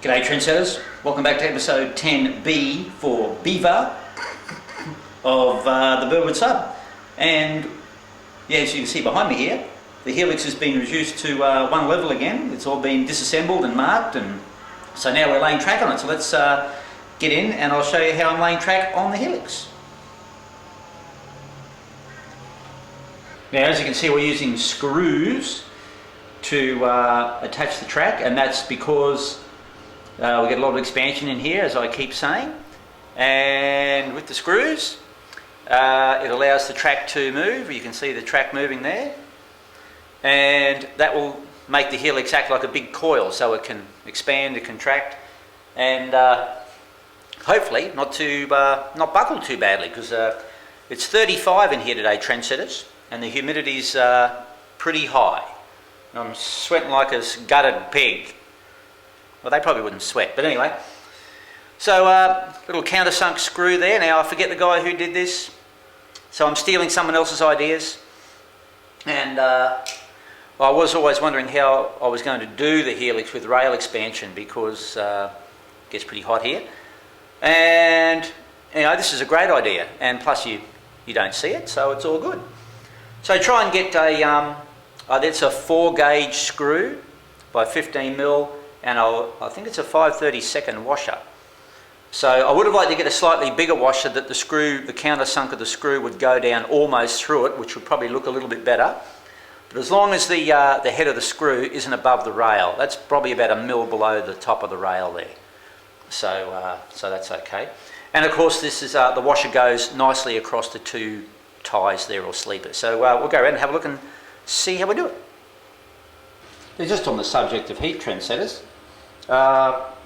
G'day trendsetters, welcome back to episode 10B for Beaver of the Birdwood sub. And yeah, as you can see behind me here, the Helix has been reduced to one level again. It's all been disassembled and marked, and so now we're laying track on it. So let's get in and I'll show you how I'm laying track on the Helix. Now as you can see, we're using screws to attach the track, and that's because we get a lot of expansion in here, as I keep saying, and with the screws it allows the track to move. You can see the track moving there, and that will make the Helix act like a big coil, so it can expand and contract, and hopefully not buckle too badly, because it's 35 in here today, trendsetters, and the humidity's pretty high. I'm sweating like a gutted pig. Well, they probably wouldn't sweat, but anyway. So, little countersunk screw there. Now, I forget the guy who did this, so I'm stealing someone else's ideas. And I was always wondering how I was going to do the Helix with rail expansion, because it gets pretty hot here. And, you know, this is a great idea. And plus, you don't see it, so it's all good. So try and get a, that's a 4-gauge screw by 15mm. And I think it's a 5/32 washer. So I would have liked to get a slightly bigger washer that the countersunk of the screw would go down almost through it, which would probably look a little bit better. But as long as the head of the screw isn't above the rail, that's probably about 1 mil below the top of the rail there. So that's okay. And of course, this is the washer goes nicely across the 2 ties there, or sleepers. So we'll go around and have a look and see how we do it. They're just on the subject of heat, trendsetters.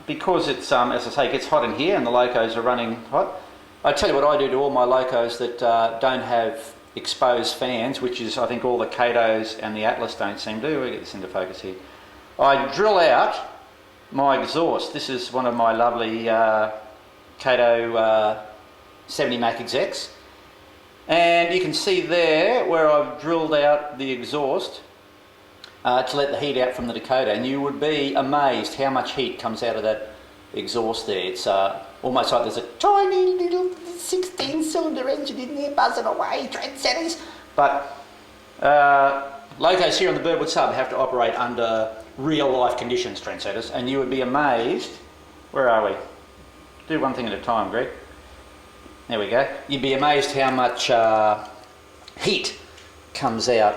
Because it's, as I say, it gets hot in here and the locos are running hot. I tell you what I do to all my locos that don't have exposed fans, which is, I think, all the Catos and the Atlas don't seem to. We'll get this into focus here. I drill out my exhaust. This is one of my lovely Cato 70 Mac execs. And you can see there where I've drilled out the exhaust to let the heat out from the decoder, and you would be amazed how much heat comes out of that exhaust there. It's almost like there's a tiny little 16-cylinder engine in there buzzing away, trendsetters. But locos here on the Birdwood sub have to operate under real-life conditions, trendsetters, and you would be amazed. Where are we? Do one thing at a time, Greg. There we go. You'd be amazed how much heat comes out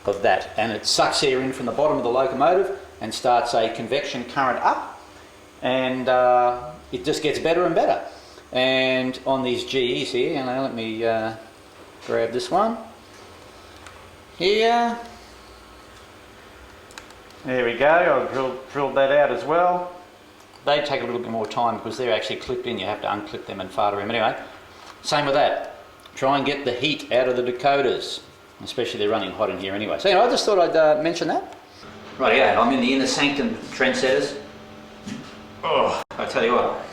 of that, and it sucks air in from the bottom of the locomotive and starts a convection current up, and it just gets better and better. And on these GEs here, now let me grab this one here. There we go. I've drilled that out as well. They take a little bit more time because they're actually clipped in. You have to unclip them and fart them. Anyway, same with that. Try and get the heat out of the decoders, especially they're running hot in here anyway. So anyway, I just thought I'd mention that. Right, yeah, I'm in the inner sanctum, trendsetters. Oh, I tell you what,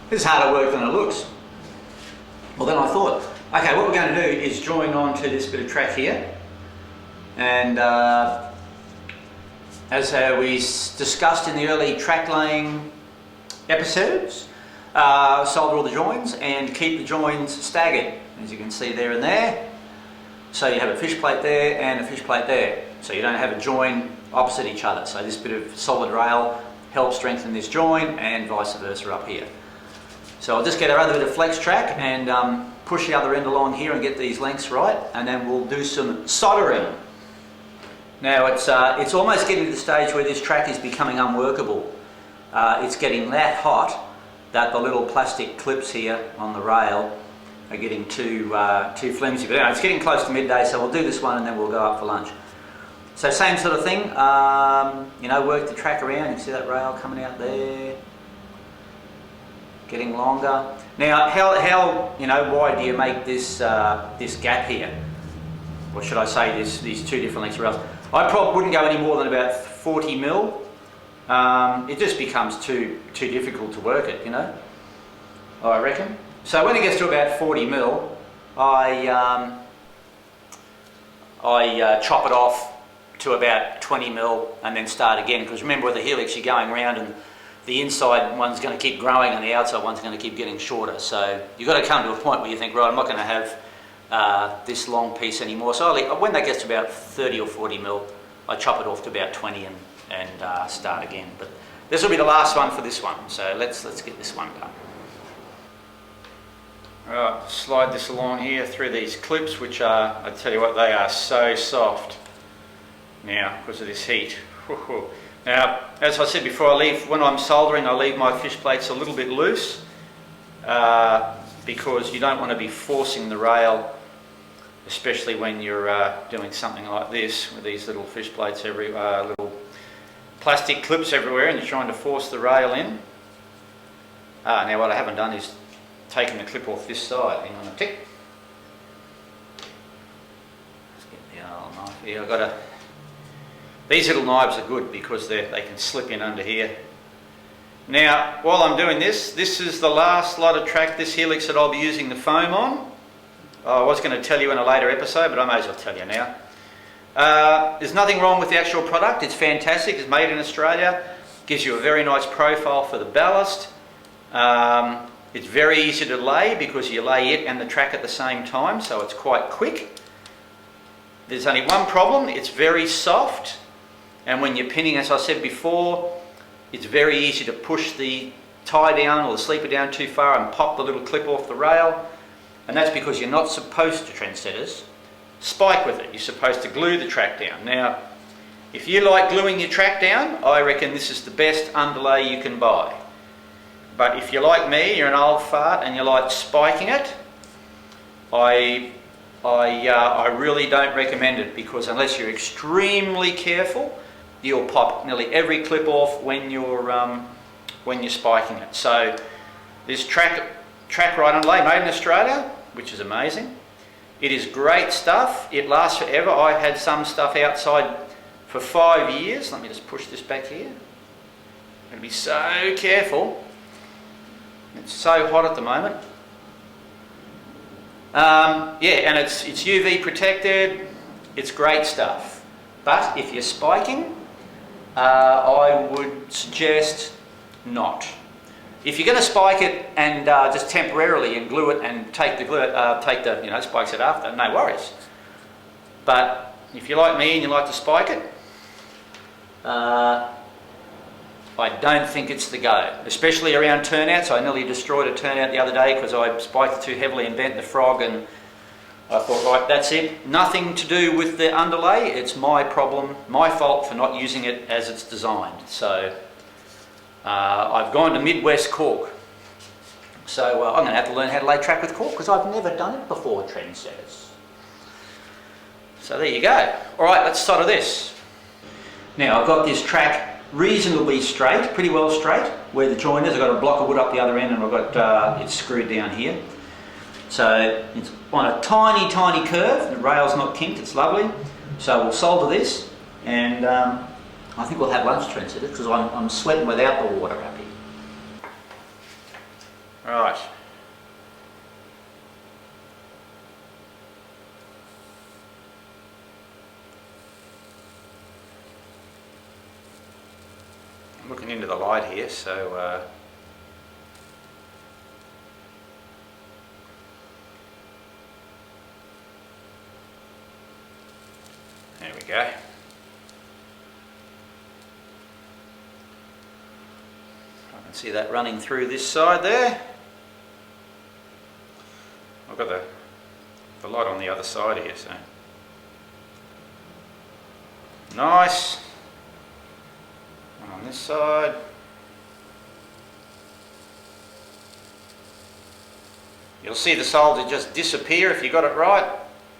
this is harder work than it looks. Well, then I thought, okay, what we're going to do is join on to this bit of track here, and as we discussed in the early track laying episodes, solder all the joins and keep the joins staggered, as you can see there and there. So you have a fish plate there and a fish plate there, so you don't have a join opposite each other. So this bit of solid rail helps strengthen this join, and vice versa up here. So I'll just get our other bit of flex track and push the other end along here and get these lengths right, and then we'll do some soldering. Now it's almost getting to the stage where this track is becoming unworkable. It's getting that hot that the little plastic clips here on the rail are getting too flimsy. But anyway, it's getting close to midday, so we'll do this one and then we'll go up for lunch. So same sort of thing, you know, work the track around. You can see that rail coming out there, getting longer. Now, how you know, wide do you make this this gap here? Or should I say these 2 different lengths of rails? I probably wouldn't go any more than about 40mm. It just becomes too difficult to work it, you know, I reckon. So when it gets to about 40mm, I chop it off to about 20mm and then start again, because remember with the Helix you're going around and the inside one's going to keep growing and the outside one's going to keep getting shorter. So you've got to come to a point where you think, right, I'm not going to have this long piece anymore. So when that gets to about 30 or 40 mil, I chop it off to about 20 and start again. But this will be the last one for this one. So let's get this one done. Right, slide this along here through these clips, which are, I tell you what, they are so soft now because of this heat. Now, as I said before, when I'm soldering, I leave my fish plates a little bit loose because you don't want to be forcing the rail, especially when you're doing something like this with these little fish plates little plastic clips everywhere, and you're trying to force the rail in. Now what I haven't done is taken the clip off this side. Hang on a tick. Let's get the old knife here. These little knives are good because they can slip in under here. Now, while I'm doing this is the last lot of track, this Helix, that I'll be using the foam on. I was going to tell you in a later episode, but I may as well tell you now. There's nothing wrong with the actual product. It's fantastic. It's made in Australia. Gives you a very nice profile for the ballast. It's very easy to lay because you lay it and the track at the same time, so it's quite quick. There's only one problem. It's very soft. And when you're pinning, as I said before, it's very easy to push the tie down or the sleeper down too far and pop the little clip off the rail. And that's because you're not supposed to, trendsetters, spike with it. You're supposed to glue the track down. Now, if you like gluing your track down, I reckon this is the best underlay you can buy. But if you're like me, you're an old fart and you like spiking it, I really don't recommend it, because unless you're extremely careful, you'll pop nearly every clip off when you're spiking it. So this track ride underlay made in Australia, which is amazing. It is great stuff. It lasts forever. I've had some stuff outside for 5 years. Let me just push this back here. I'm going to be so careful. It's so hot at the moment. Yeah, and it's UV protected. It's great stuff. But if you're spiking, I would suggest not. If you're going to spike it and just temporarily and glue it and take the spikes it after, no worries. But if you're like me and you like to spike it, I don't think it's the go, especially around turnouts. I nearly destroyed a turnout the other day because I spiked it too heavily and bent the frog, and I thought, right, that's it. Nothing to do with the underlay. It's my problem, my fault for not using it as it's designed. So I've gone to Midwest cork. So I'm going to have to learn how to lay track with cork because I've never done it before, trendsetters. So there you go. All right, let's solder this. Now I've got this track reasonably straight, pretty well straight, where the joint is. I've got a block of wood up the other end, and I've got it screwed down here. So it's on a tiny, tiny curve. The rail's not kinked, it's lovely. So we'll solder this, and I think we'll have lunch, trendsetters, because I'm sweating without the water up here. Right. I'm looking into the light here, so there we go. I can see that running through this side there. I've got the light on the other side here, so nice. And on this side. You'll see the solder just disappear if you got it right.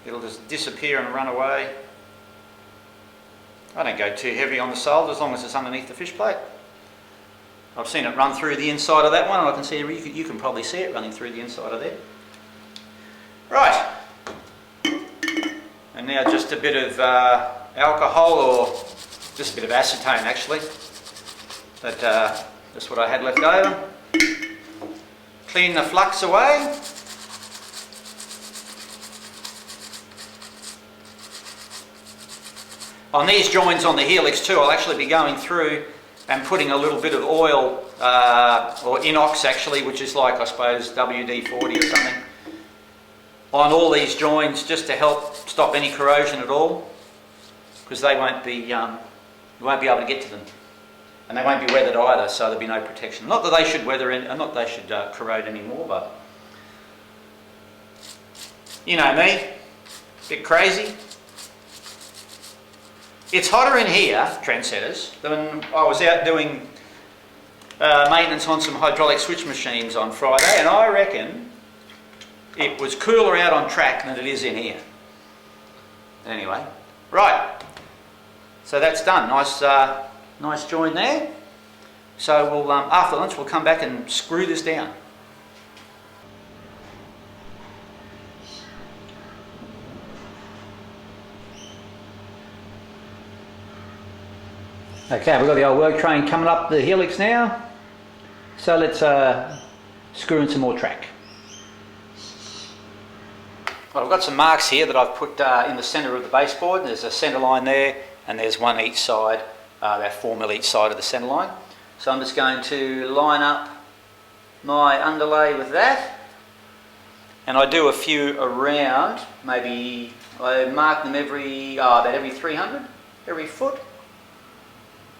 It'll just disappear and run away. I don't go too heavy on the solder as long as it's underneath the fish plate. I've seen it run through the inside of that one, and I can see you can probably see it running through the inside of there. Right. And now just a bit of alcohol, or just a bit of acetone actually. But just what I had left over. Clean the flux away. On these joins on the Helix too, I'll actually be going through and putting a little bit of oil, or inox actually, which is like I suppose WD-40 or something, on all these joins just to help stop any corrosion at all, because they won't be, you won't be able to get to them, and they won't be weathered either, so there'll be no protection. Not that they should weather, not that they should corrode anymore, but you know me, bit crazy. It's hotter in here, trendsetters, than I was out doing maintenance on some hydraulic switch machines on Friday, and I reckon it was cooler out on track than it is in here. Anyway, right, so that's done. Nice join there. So we'll after lunch we'll come back and screw this down. Okay, we've got the old work train coming up the Helix now, so let's screw in some more track. Well, I've got some marks here that I've put in the centre of the baseboard. There's a centre line there, and there's one each side, about 4mm each side of the centre line. So I'm just going to line up my underlay with that, and I do a few around, maybe I mark them about every 300, every foot.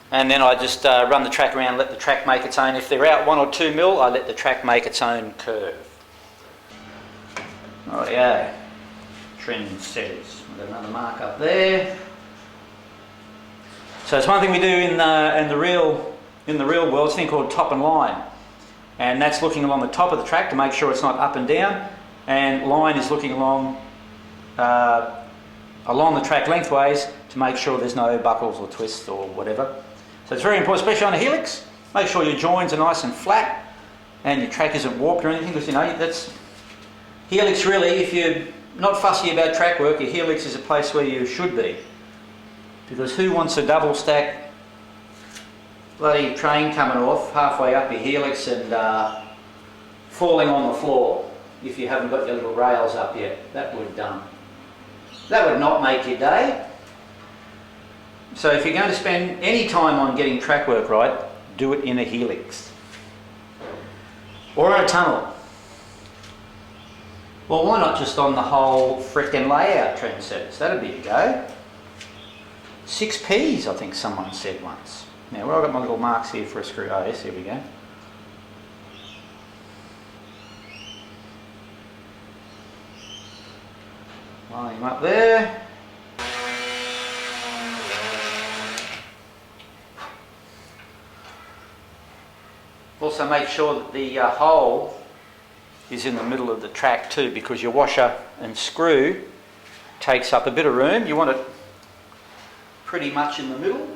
And then I just run the track around, let the track make its own. If they're out 1 or 2mm, I let the track make its own curve. Rightio, trend setters. We've got another mark up there. So it's one thing we do in the real world, it's a thing called top and line, and that's looking along the top of the track to make sure it's not up and down, and line is looking along the track lengthways to make sure there's no buckles or twists or whatever. So it's very important, especially on a Helix. Make sure your joins are nice and flat and your track isn't warped or anything, because you know that's Helix really. If you're not fussy about track work, your Helix is a place where you should be, because who wants a double stack bloody train coming off halfway up your Helix and falling on the floor if you haven't got your little rails up yet? That would not make your day. So if you're going to spend any time on getting track work right, do it in a Helix or in a tunnel. Well, why not just on the whole frickin' layout, trendsetters? That'd be a go. 6Ps, I think someone said once. Now, where I've got my little marks here for a screw. Oh, yes, here we go. Line him up there. Also make sure that the hole is in the middle of the track too, because your washer and screw takes up a bit of room. You want it pretty much in the middle.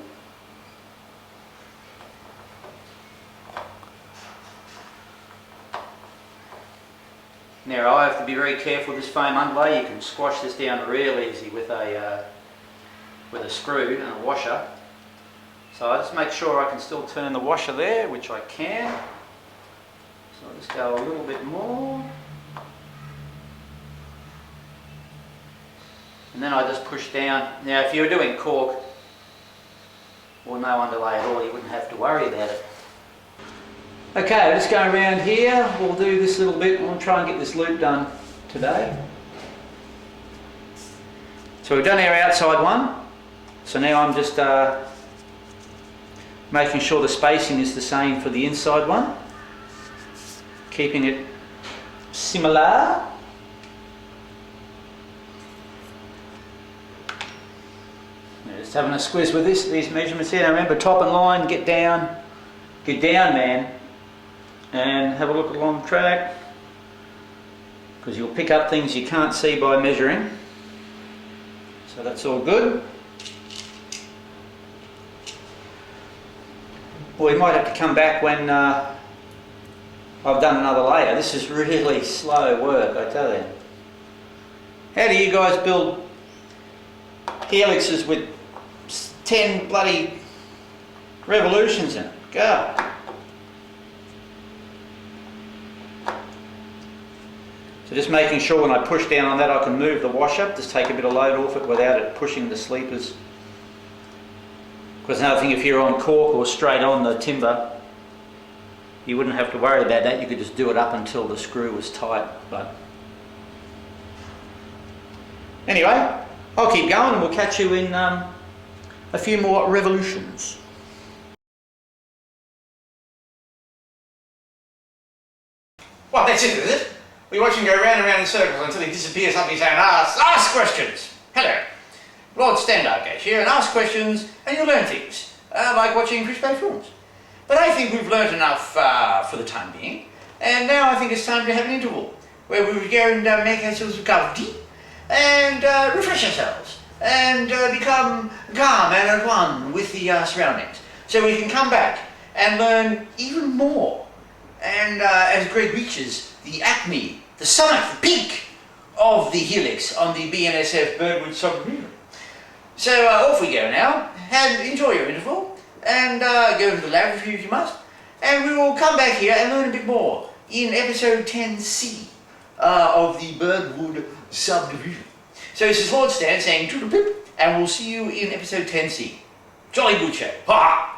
Now I have to be very careful with this foam underlay. You can squash this down real easy with a screw and a washer. So I just make sure I can still turn the washer there, which I can. So I'll just go a little bit more. And then I just push down. Now if you were doing cork or no underlay at all, you wouldn't have to worry about it. Okay, let's go around here. We'll do this little bit. We'll try and get this loop done today. So we've done our outside one. So now I'm just making sure the spacing is the same for the inside one, keeping it similar. Just having a squiz with these measurements here. Now remember, top and line, get down man, and have a look along the track, because you'll pick up things you can't see by measuring. So that's all good. Well, we might have to come back when I've done another layer. This is really slow work, I tell you. How do you guys build Helixes with 10 bloody revolutions in it? Go. So just making sure when I push down on that I can move the washer, just take a bit of load off it without it pushing the sleepers. Because another thing, if you're on cork or straight on the timber, you wouldn't have to worry about that. You could just do it up until the screw was tight. But anyway, I'll keep going and we'll catch you in a few more revolutions. Well, that's it, is it? We watch him go round and round in circles until he disappears up his own arse. Ask questions! Hello, Lord Stan Dardguage here, and ask questions and you'll learn things, like watching Fish Bay films. But I think we've learnt enough for the time being, and now I think it's time to have an interval where we would go and make ourselves a cup of tea and refresh ourselves and become calm and at one with the surroundings, so we can come back and learn even more. And as Greg reaches the acme, the summit, the peak of the Helix on the BNSF Birdwood submarine. So off we go now, and enjoy your interval, and go to the laboratory if you must, and we will come back here and learn a bit more in episode 10C of the Birdwood subdivision. So this is Lord Stan saying toodle pip, and we'll see you in episode 10C. Jolly good show. Ha ha!